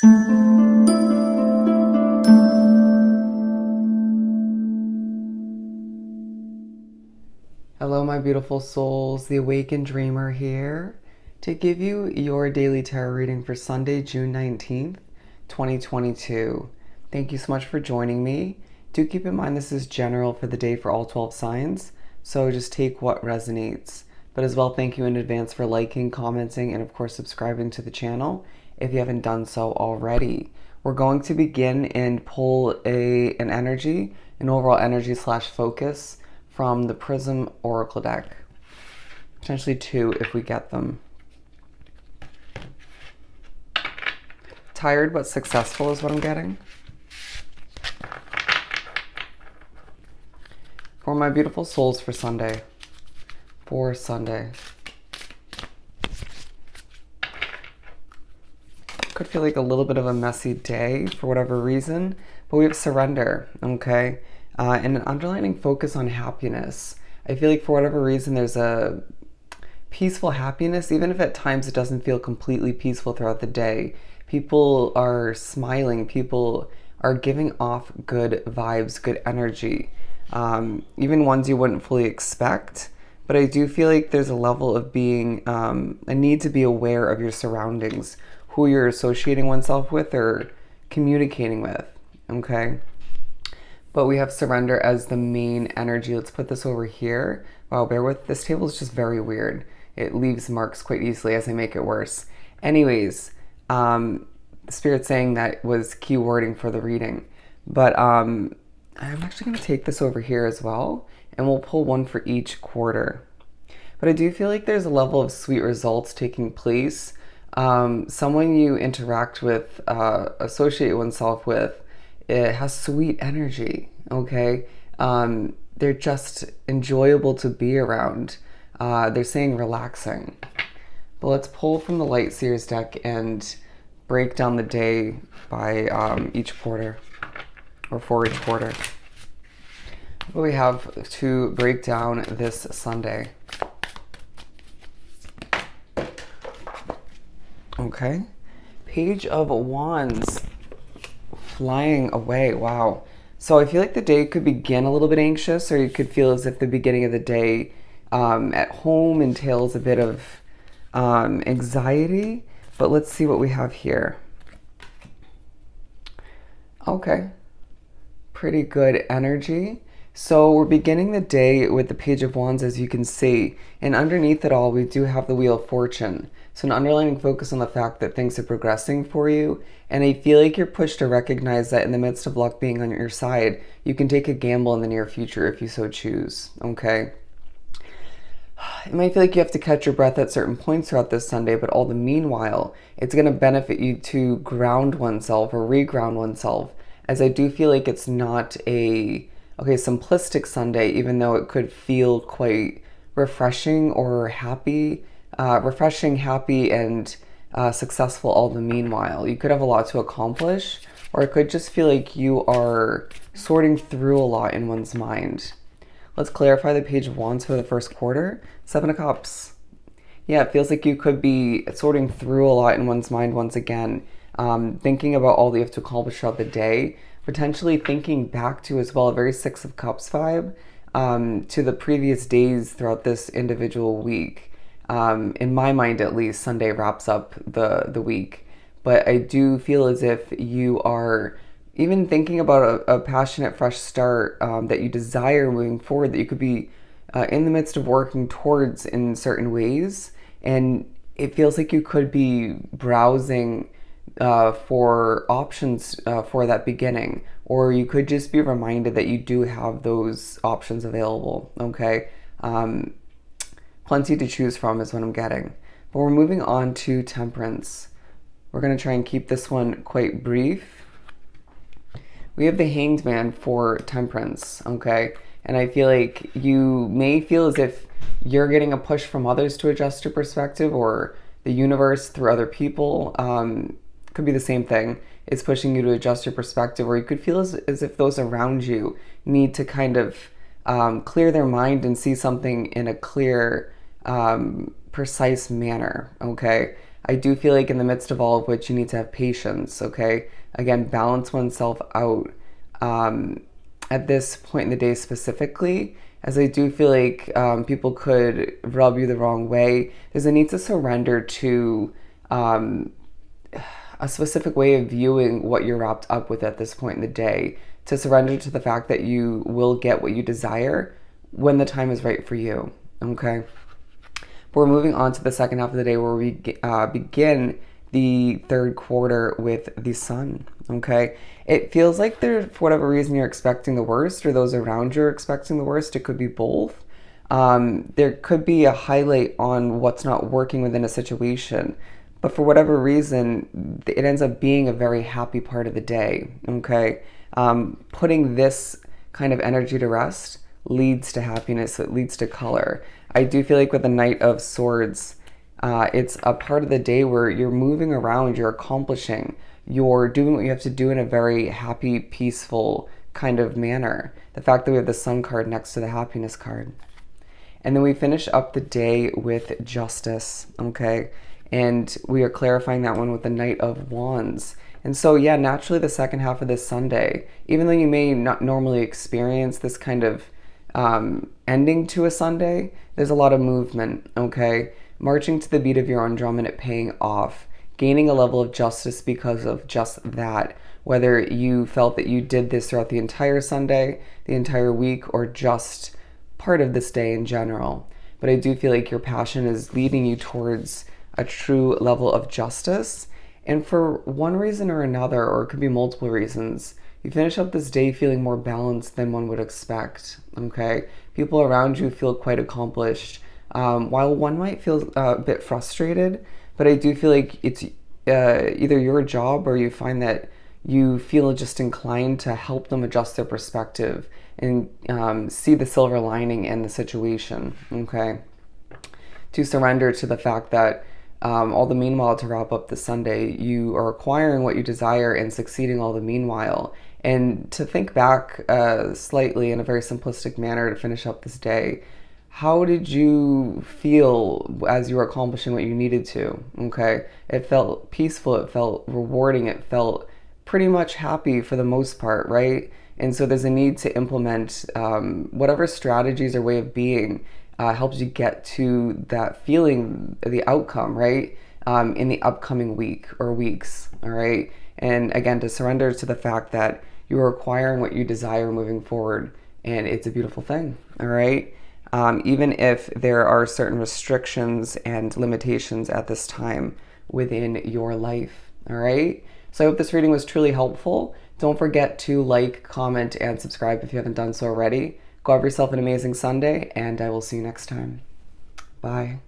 Hello, my beautiful souls. The Awakened Dreamer here to give you your daily tarot reading for Sunday, June 19th, 2022. Thank you so much for joining me. Do keep in mind this is general for the day for all 12 signs, so just take what resonates. But as well, thank you in advance for liking, commenting, and of course subscribing to the channel if you haven't done so already. We're going to begin and pull an overall energy / focus from the Prism Oracle deck. Potentially two if we get them. Tired but successful is what I'm getting. For my beautiful souls for Sunday. Could feel like a little bit of a messy day for whatever reason, but we have surrender, okay? And an underlining focus on happiness. I feel like for whatever reason there's a peaceful happiness, even if at times it doesn't feel completely peaceful throughout the day. People are smiling, people are giving off good vibes, good energy, even ones you wouldn't fully expect. But I do feel like there's a level of being, a need to be aware of your surroundings, who you're associating oneself with or communicating with, okay? But we have surrender as the main energy. Let's put this over here. Wow, bear with. This table is just very weird. It leaves marks quite easily as I make it worse. Anyways, the Spirit saying that was key wording for the reading. But I'm actually going to take this over here as well, and we'll pull one for each quarter. But I do feel like there's a level of sweet results taking place. Someone you interact with, associate oneself with, it has sweet energy, okay? They're just enjoyable to be around. They're saying relaxing. But let's pull from the Light Seers deck and break down the day by each quarter, or for each quarter. What we have to break down this Sunday. Okay. Page of Wands. Flying away. Wow. So I feel like the day could begin a little bit anxious, or you could feel as if the beginning of the day at home entails a bit of anxiety. But let's see what we have here. Okay. Pretty good energy. So we're beginning the day with the Page of Wands, as you can see. And underneath it all, we do have the Wheel of Fortune. So an underlining focus on the fact that things are progressing for you. And I feel like you're pushed to recognize that in the midst of luck being on your side, you can take a gamble in the near future if you so choose, okay? It might feel like you have to catch your breath at certain points throughout this Sunday, but all the meanwhile, it's going to benefit you to ground oneself or re-ground oneself, as I do feel like it's not a simplistic Sunday, even though it could feel quite refreshing or happy, and successful all the meanwhile. You could have a lot to accomplish, or it could just feel like you are sorting through a lot in one's mind. Let's clarify the Page of Wands for the first quarter. 7 of Cups. Yeah, it feels like you could be sorting through a lot in one's mind once again, thinking about all that you have to accomplish throughout the day, potentially thinking back to as well a very 6 of Cups vibe to the previous days throughout this individual week. In my mind, at least, Sunday wraps up the week. But I do feel as if you are even thinking about a passionate, fresh start that you desire moving forward, that you could be in the midst of working towards in certain ways. And it feels like you could be browsing for options for that beginning. Or you could just be reminded that you do have those options available, okay? Plenty to choose from is what I'm getting. But we're moving on to Temperance. We're going to try and keep this one quite brief. We have the Hanged Man for Temperance, okay? And I feel like you may feel as if you're getting a push from others to adjust your perspective, or the universe through other people. Could be the same thing. It's pushing you to adjust your perspective, or you could feel as if those around you need to kind of clear their mind and see something in a clear, precise manner, okay? I do feel like in the midst of all of which you need to have patience, okay? Again, balance oneself out at this point in the day specifically, as I do feel like people could rub you the wrong way. There's a need to surrender to a specific way of viewing what you're wrapped up with at this point in the day, to surrender to the fact that you will get what you desire when the time is right for you, okay? But we're moving on to the second half of the day where we begin the third quarter with the sun, okay? It feels like there, for whatever reason, you're expecting the worst, or those around you are expecting the worst. It could be both. There could be a highlight on what's not working within a situation, but for whatever reason, it ends up being a very happy part of the day, okay? Putting this kind of energy to rest leads to happiness, it leads to color. I do feel like with the Knight of Swords, it's a part of the day where you're moving around, you're accomplishing, you're doing what you have to do in a very happy, peaceful kind of manner. The fact that we have the Sun card next to the happiness card. And then we finish up the day with Justice, okay? And we are clarifying that one with the Knight of Wands. And so, yeah, naturally the second half of this Sunday, even though you may not normally experience this kind of ending to a Sunday, there's a lot of movement, okay? Marching to the beat of your own drum and it paying off. Gaining a level of justice because of just that. Whether you felt that you did this throughout the entire Sunday, the entire week, or just part of this day in general. But I do feel like your passion is leading you towards a true level of justice. And for one reason or another, or it could be multiple reasons, you finish up this day feeling more balanced than one would expect, okay? People around you feel quite accomplished, while one might feel a bit frustrated, but I do feel like it's either your job or you find that you feel just inclined to help them adjust their perspective and see the silver lining in the situation, okay? To surrender to the fact that all the meanwhile, to wrap up the Sunday, you are acquiring what you desire and succeeding all the meanwhile. And to think back slightly in a very simplistic manner to finish up this day, how did you feel as you were accomplishing what you needed to? Okay, it felt peaceful, it felt rewarding, it felt pretty much happy for the most part, right? And so there's a need to implement whatever strategies or way of being helps you get to that feeling, the outcome, right? In the upcoming week or weeks, all right? And again, to surrender to the fact that you are acquiring what you desire moving forward, and it's a beautiful thing, all right? Even if there are certain restrictions and limitations at this time within your life, all right? So I hope this reading was truly helpful. Don't forget to like, comment, and subscribe if you haven't done so already. Go have yourself an amazing Sunday, and I will see you next time. Bye.